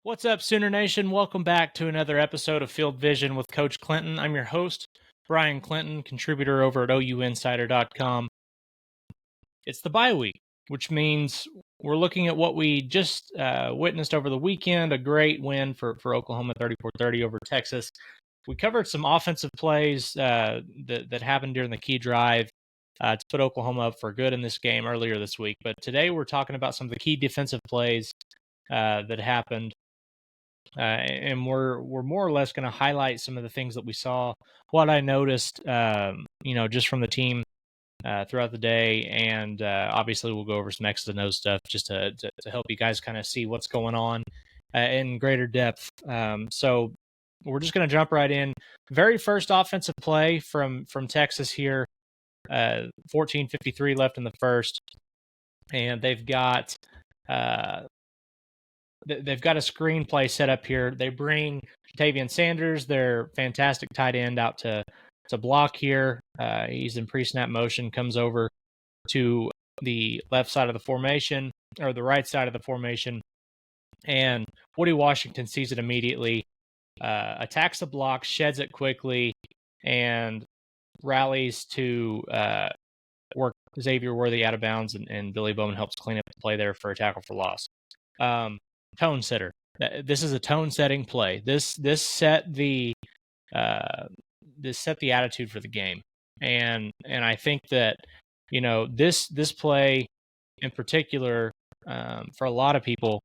What's up, Sooner Nation? Welcome back to another episode of Field Vision with Coach Clinton. I'm your host, Brian Clinton, contributor over at OUinsider.com. It's the bye week, which means we're looking at what we just witnessed over the weekend, a great win for Oklahoma, 34-30 over Texas. We covered some offensive plays that happened during the key drive to put Oklahoma up for good in this game earlier this week. But today we're talking about some of the key defensive plays that happened. And we're more or less going to highlight some of the things that we saw, what I noticed, just from the team throughout the day, and obviously we'll go over some X's and O's stuff just to help you guys kind of see what's going on in greater depth. So we're just going to jump right in. Very first offensive play from Texas here. 14:53 left in the first, and they've got a screenplay set up here. They bring Ja'Tavion Sanders, their fantastic tight end, out to block here. He's in pre-snap motion, comes over to the left side of the formation, or the right side of the formation, and Woody Washington sees it immediately, attacks the block, sheds it quickly, and rallies to work Xavier Worthy out of bounds, and Billy Bowman helps clean up the play there for a tackle for loss. Tone setter. This is a tone-setting play. This set the attitude for the game, and I think that this play in particular, for a lot of people,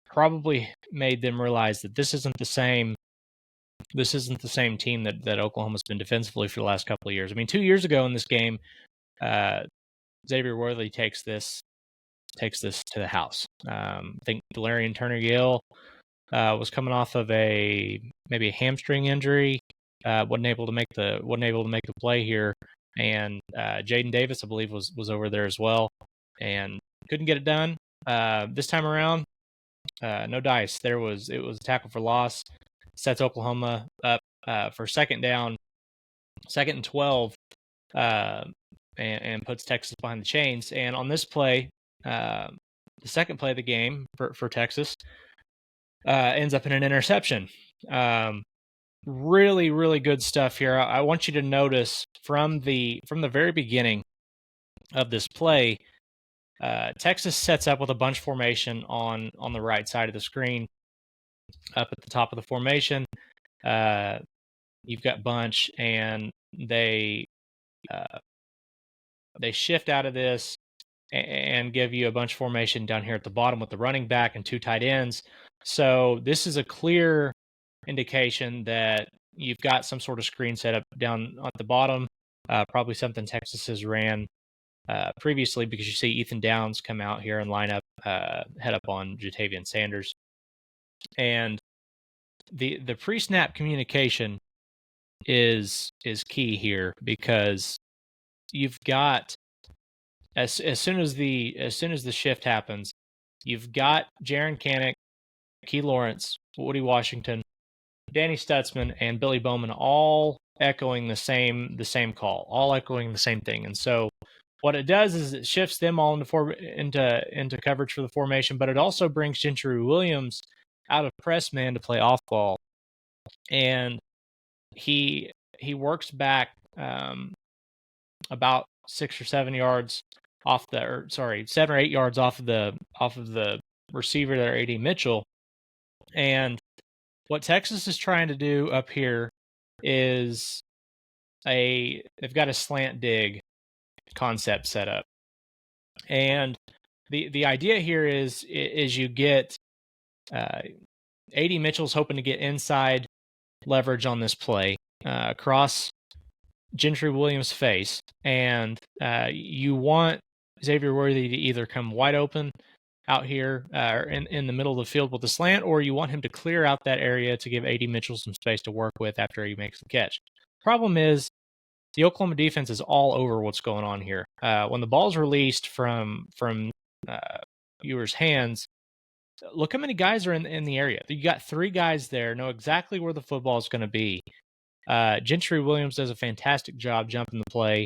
probably made them realize that this isn't the same team that Oklahoma's been defensively for the last couple of years. I mean, 2 years ago in this game, Xavier Worthy takes this to the house. I think Delarian Turner-Yale was coming off of maybe a hamstring injury, wasn't able to make the play here, and Jaden Davis, I believe, was over there as well, and couldn't get it done. This time around, no dice. It was a tackle for loss, sets Oklahoma up for second and 12, and puts Texas behind the chains. And on this play, the second play of the game for Texas, ends up in an interception. Really, really good stuff here. I want you to notice from the very beginning of this play, Texas sets up with a bunch formation on the right side of the screen. Up at the top of the formation, you've got bunch, and they shift out of this and give you a bunch formation down here at the bottom with the running back and two tight ends. So this is a clear indication that you've got some sort of screen set up down at the bottom, probably something Texas has ran previously, because you see Ethan Downs come out here and line up, head up on Ja'Tavion Sanders. And the pre-snap communication is key here, because you've got, as soon as the shift happens, you've got Jaron Kanek, Key Lawrence, Woody Washington, Danny Stutzman, and Billy Bowman all echoing the same call, all echoing the same thing. And so what it does is it shifts them all into coverage for the formation, but it also brings Gentry Williams out of press man to play off ball, and he works back about 6 or 7 yards off 7 or 8 yards off of the receiver there, A.D. Mitchell. And what Texas is trying to do up here is they've got a slant dig concept set up, and the idea here is you get A.D. Mitchell's hoping to get inside leverage on this play across Gentry Williams' face, and you want Xavier Worthy to either come wide open out here in the middle of the field with the slant, or you want him to clear out that area to give A.D. Mitchell some space to work with after he makes the catch. Problem is, the Oklahoma defense is all over what's going on here. When the ball's released from Ewer's hands, look how many guys are in the area. You got 3 guys there, know exactly where the football is going to be. Gentry Williams does a fantastic job jumping the play.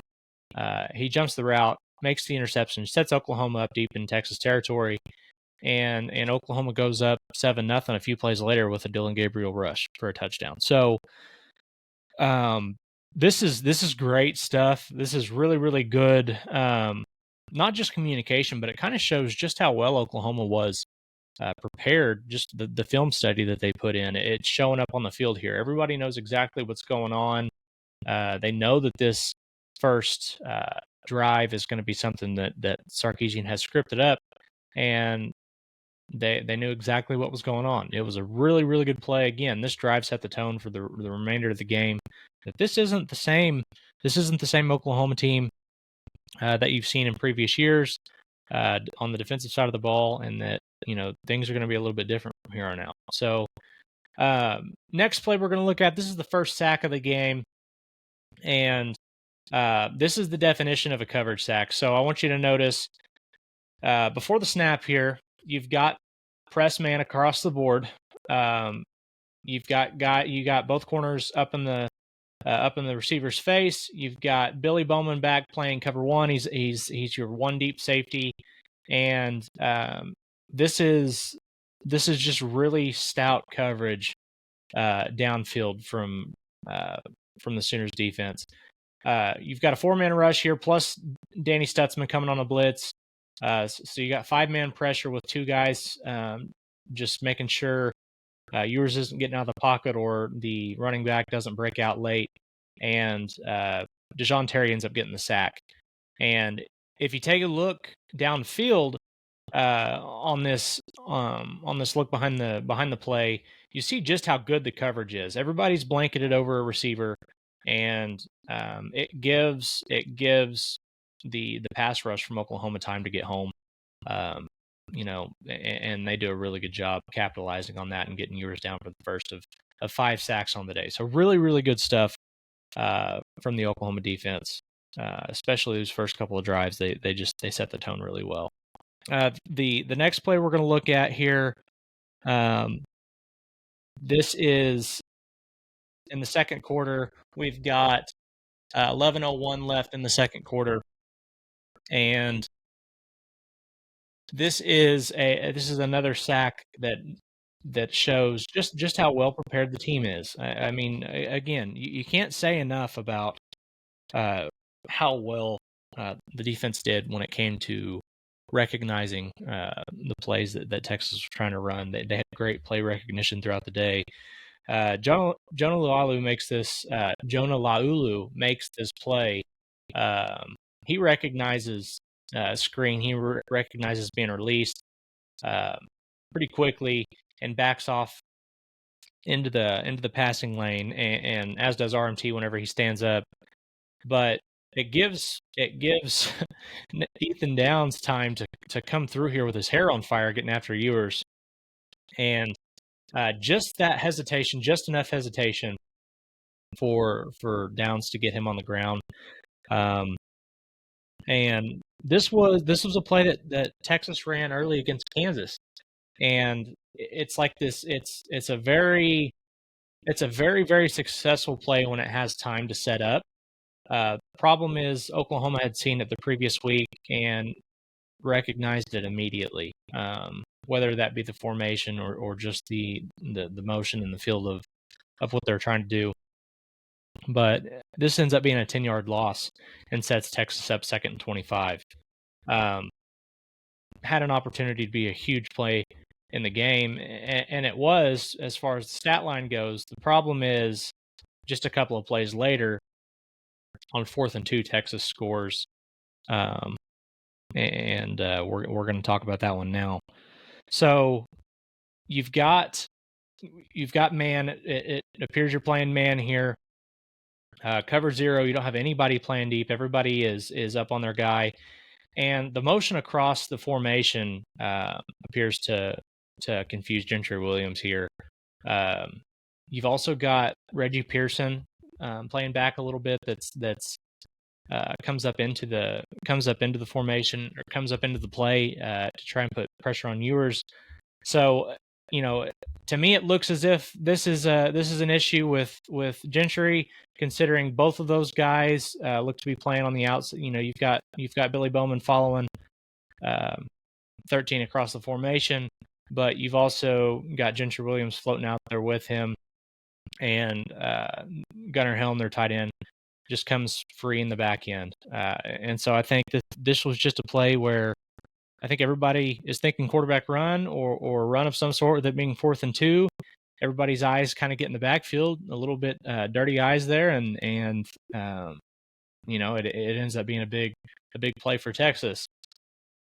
He jumps the route, makes the interception, sets Oklahoma up deep in Texas territory, and Oklahoma goes up 7-0 a few plays later with a Dylan Gabriel rush for a touchdown. So this is great stuff. This is really, really good. Not just communication, but it kind of shows just how well Oklahoma was prepared. Just the film study that they put in, it's showing up on the field here. Everybody knows exactly what's going on. They know that this first drive is going to be something that Sarkisian has scripted up, and they knew exactly what was going on. It was a really, really good play. Again, this drive set the tone for the remainder of the game. That this isn't the same Oklahoma team that you've seen in previous years on the defensive side of the ball, and that things are going to be a little bit different from here on out. So next play we're going to look at, this is the first sack of the game, and this is the definition of a coverage sack. So I want you to notice before the snap here, you've got press man across the board. You got both corners up in the receiver's face. You've got Billy Bowman back playing cover one. He's your one deep safety, and this is just really stout coverage downfield from the Sooners defense. You've got a 4-man rush here, plus Danny Stutzman coming on a blitz. So you got 5-man pressure with 2 guys, just making sure Ewers isn't getting out of the pocket or the running back doesn't break out late, and Dejon Terry ends up getting the sack. And if you take a look downfield on this look behind the play, you see just how good the coverage is. Everybody's blanketed over a receiver, and it gives the pass rush from Oklahoma time to get home. And they do a really good job capitalizing on that and getting Ewers down for the first of 5 sacks on the day. So really, really good stuff from the Oklahoma defense, especially those first couple of drives. They set the tone really well. The next play we're going to look at here, this is in the second quarter. We've got 11:01 left in the second quarter, and this is another sack that shows just how well prepared the team is. I mean, again, you can't say enough about how well the defense did when it came to recognizing the plays that Texas was trying to run. They had great play recognition throughout the day. Jonah Laulu makes this play. He recognizes screen. He recognizes being released pretty quickly and backs off into the passing lane, and as does RMT whenever he stands up. But it gives Ethan Downs time to come through here with his hair on fire, getting after Ewers, and just that hesitation, just enough hesitation for Downs to get him on the ground. And this was a play that Texas ran early against Kansas, and it's like this. It's a very very successful play when it has time to set up. Problem is Oklahoma had seen it the previous week and recognized it immediately, whether that be the formation or just the motion in the field of what they're trying to do. But this ends up being a 10-yard loss and sets Texas up 2nd and 25. Had an opportunity to be a huge play in the game, and it was, as far as the stat line goes. The problem is just a couple of plays later, on 4th and 2, Texas scores, and we're going to talk about that one now. So you've got man. It appears you're playing man here. Cover 0. You don't have anybody playing deep. Everybody is up on their guy, and the motion across the formation appears to confuse Gentry Williams here. You've also got Reggie Pearson playing back a little bit. That's comes up into the formation, or comes up into the play to try and put pressure on Ewers. So, to me, it looks as if this is an issue with Gentry, considering both of those guys look to be playing on the outside. You've got Billy Bowman following 13 across the formation, but you've also got Gentry Williams floating out there with him, and Gunnar Helm, their tight end, just comes free in the back end. And so I think that this was just a play where I think everybody is thinking quarterback run or run of some sort, with it being 4th and 2. Everybody's eyes kind of get in the backfield, a little bit dirty eyes there, and it ends up being a big play for Texas.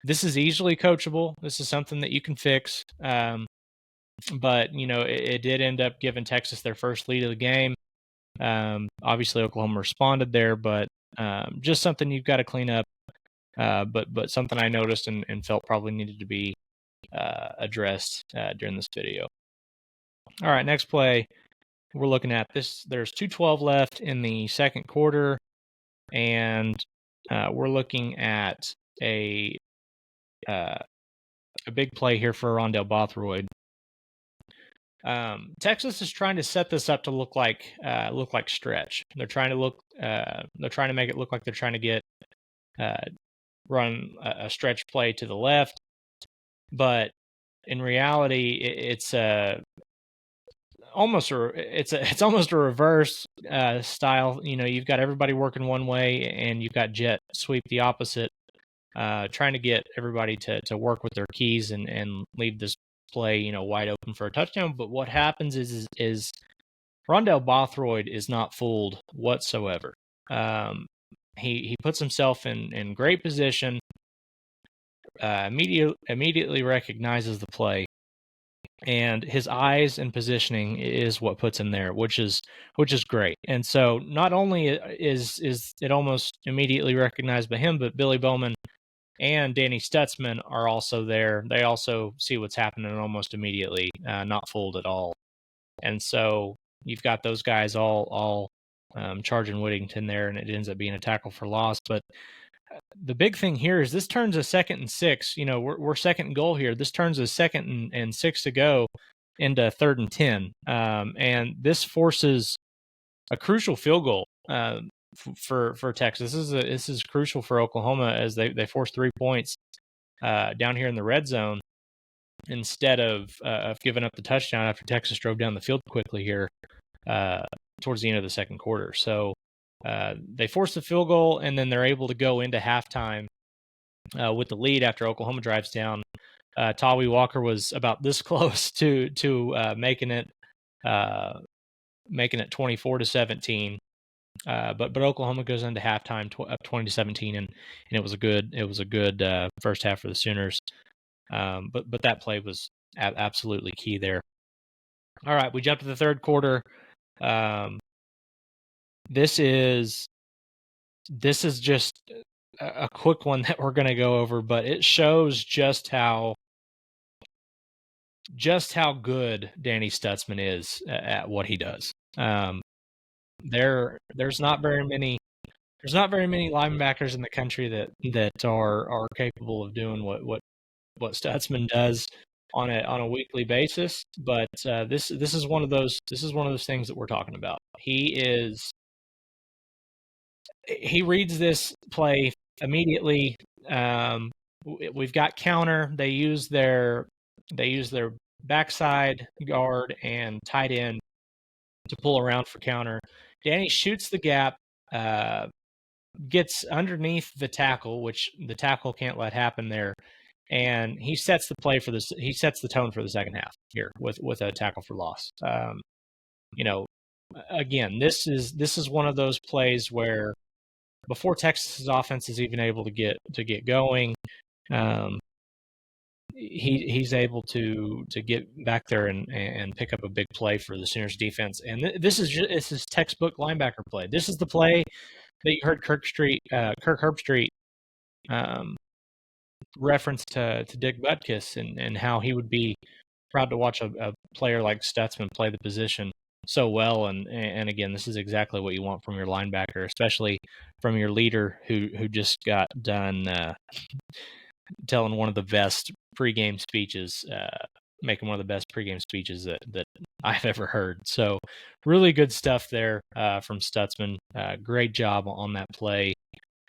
This is easily coachable. This is something that you can fix. But it did end up giving Texas their first lead of the game. Obviously, Oklahoma responded there, but just something you've got to clean up. But something I noticed and felt probably needed to be addressed during this video. All right, next play. We're looking at this. There's 2:12 left in the second quarter, and we're looking at a big play here for Rondell Bothroyd. Texas is trying to set this up to look like stretch. They're trying to make it look like they're trying to get run a stretch play to the left, but in reality, it's almost a reverse style. You've got everybody working one way, and you've got jet sweep the opposite, trying to get everybody to work with their keys and leave this play wide open for a touchdown. But what happens is Rondell Bothroyd is not fooled whatsoever. He puts himself in great position, immediately recognizes the play, and his eyes and positioning is what puts him there, which is great. And so not only is it almost immediately recognized by him, but Billy Bowman and Danny Stutzman are also there. They also see what's happening almost immediately, not fooled at all. And so you've got those guys all charging Whittington there, and it ends up being a tackle for loss. But the big thing here is this turns a 2nd and 6. We're 2nd and goal here. This turns a 2nd and 6 to go into 3rd and 10. And this forces a crucial field goal for Texas. This is crucial for Oklahoma, as they force 3 points down here in the red zone instead of giving up the touchdown after Texas drove down the field quickly here towards the end of the second quarter. So they force the field goal, and then they're able to go into halftime with the lead after Oklahoma drives down. Tawi Walker was about this close to making it 24-17. But Oklahoma goes into halftime up 20-17, and it was a good first half for the Sooners. But that play was absolutely key there. All right, we jump to the third quarter. This is just a quick one that we're going to go over, but it shows just how good Danny Stutzman is at what he does. There's not very many linebackers in the country that are capable of doing what Stutzman does on a weekly basis. But this is one of those things that we're talking about. He reads this play immediately. We've got counter. They use their backside guard and tight end to pull around for counter. Danny shoots the gap, gets underneath the tackle, which the tackle can't let happen there, and he sets the play for this. He sets the tone for the second half here with a tackle for loss. Again, this is one of those plays where before Texas's offense is even able to get going, he's able to get back there and pick up a big play for the Sooners defense. And this is textbook linebacker play. This is the play that you heard Kirk Herbstreit reference to Dick Butkus and how he would be proud to watch a player like Stutzman play the position so well. And again, this is exactly what you want from your linebacker, especially from your leader who just got done telling one of the best pregame speeches, making one of the best pregame speeches that I've ever heard. So really good stuff there from Stutzman. Great job on that play.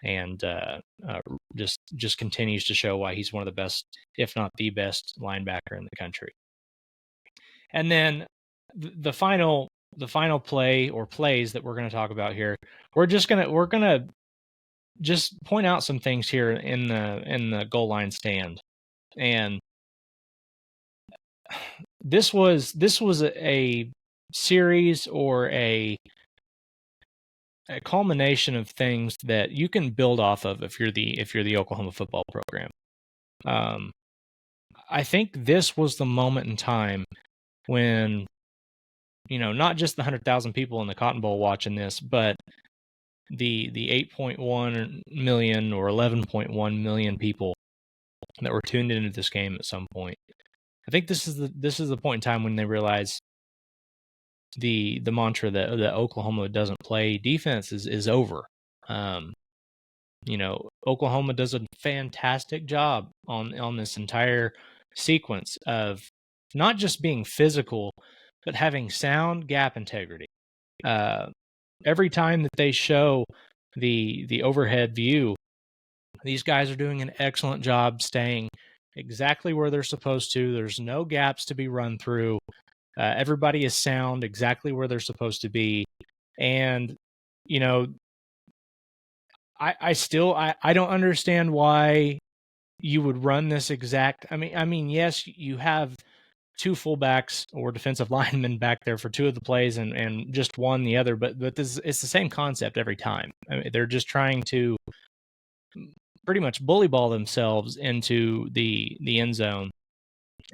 and just continues to show why he's one of the best, if not the best, linebacker in the country. And then the final play or plays that we're going to talk about here, we're gonna just point out some things here in the goal line stand. And this was a series or a culmination of things that you can build off of if you're the Oklahoma football program. I think this was the moment in time when, not just the 100,000 people in the Cotton Bowl watching this, but the 8.1 million or 11.1 million people that were tuned into this game at some point. I think this is the point in time when they realize the mantra that Oklahoma doesn't play defense is over. Oklahoma does a fantastic job on this entire sequence of not just being physical, but having sound gap integrity. Every time that they show the overhead view, these guys are doing an excellent job staying exactly where they're supposed to. There's no gaps to be run through. Everybody is sound exactly where they're supposed to be. And, I still don't understand why you would run this exact. I mean, yes, you have two fullbacks or defensive linemen back there for two of the plays and just one the other, but it's the same concept every time. I mean, they're just trying to pretty much bully ball themselves into the end zone,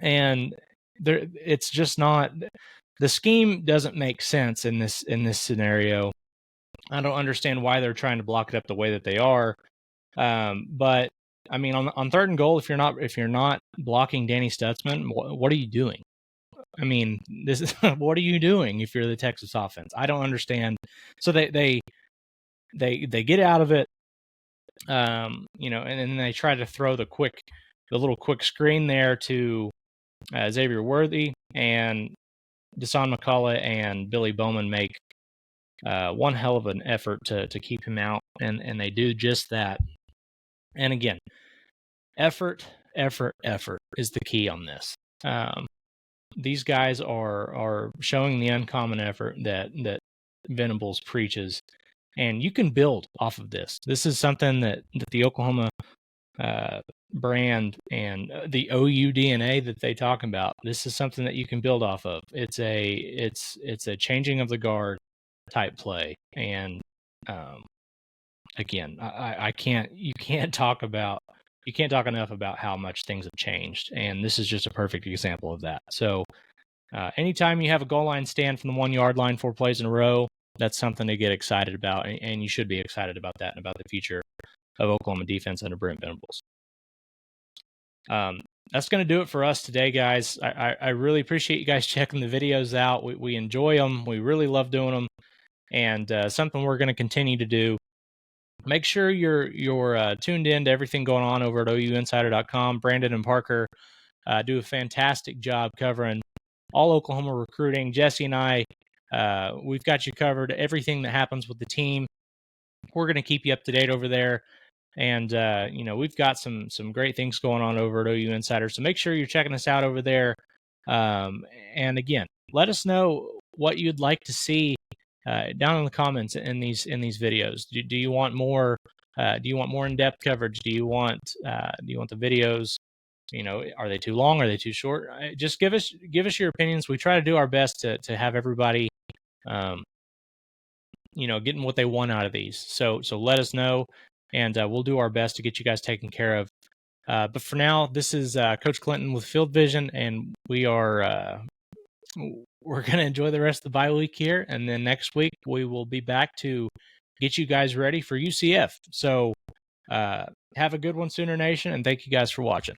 and it's just not. The scheme doesn't make sense in this scenario. I don't understand why they're trying to block it up the way that they are. But I mean, on third and goal, if you're not blocking Danny Stutzman, what are you doing? I mean, this is what are you doing if you're the Texas offense? I don't understand. So they get out of it, and then they try to throw the little quick screen there to Xavier Worthy, and Deshaun McCullough and Billy Bowman make one hell of an effort to keep him out, and they do just that. And again, effort is the key on this. These guys are showing the uncommon effort that Venables preaches, and you can build off of this. This is something that the Oklahoma brand and the OU DNA that they talk about. This is something that you can build off of. It's a changing of the guard type play, and again, you can't talk enough about how much things have changed, and this is just a perfect example of that. So anytime you have a goal line stand from the 1 yard line 4 plays in a row, that's something to get excited about, and you should be excited about that and about the future of Oklahoma defense under Brent Venables. That's going to do it for us today, guys. I really appreciate you guys checking the videos out. We enjoy them. We really love doing them, and something we're going to continue to do. Make sure you're tuned in to everything going on over at OUinsider.com. Brandon and Parker do a fantastic job covering all Oklahoma recruiting. Jesse and I, we've got you covered. Everything that happens with the team, we're going to keep you up to date over there. And, we've got some great things going on over at OU Insider. So make sure you're checking us out over there. And again, let us know what you'd like to see down in the comments in these videos. Do you want more? Do you want more in-depth coverage? Do you want the videos? Are they too long? Are they too short? Just give us your opinions. We try to do our best to have everybody, getting what they want out of these. So let us know. And we'll do our best to get you guys taken care of. But for now, this is Coach Clinton with Field Vision, and we're going to enjoy the rest of the bye week here. And then next week, we will be back to get you guys ready for UCF. So have a good one, Sooner Nation, and thank you guys for watching.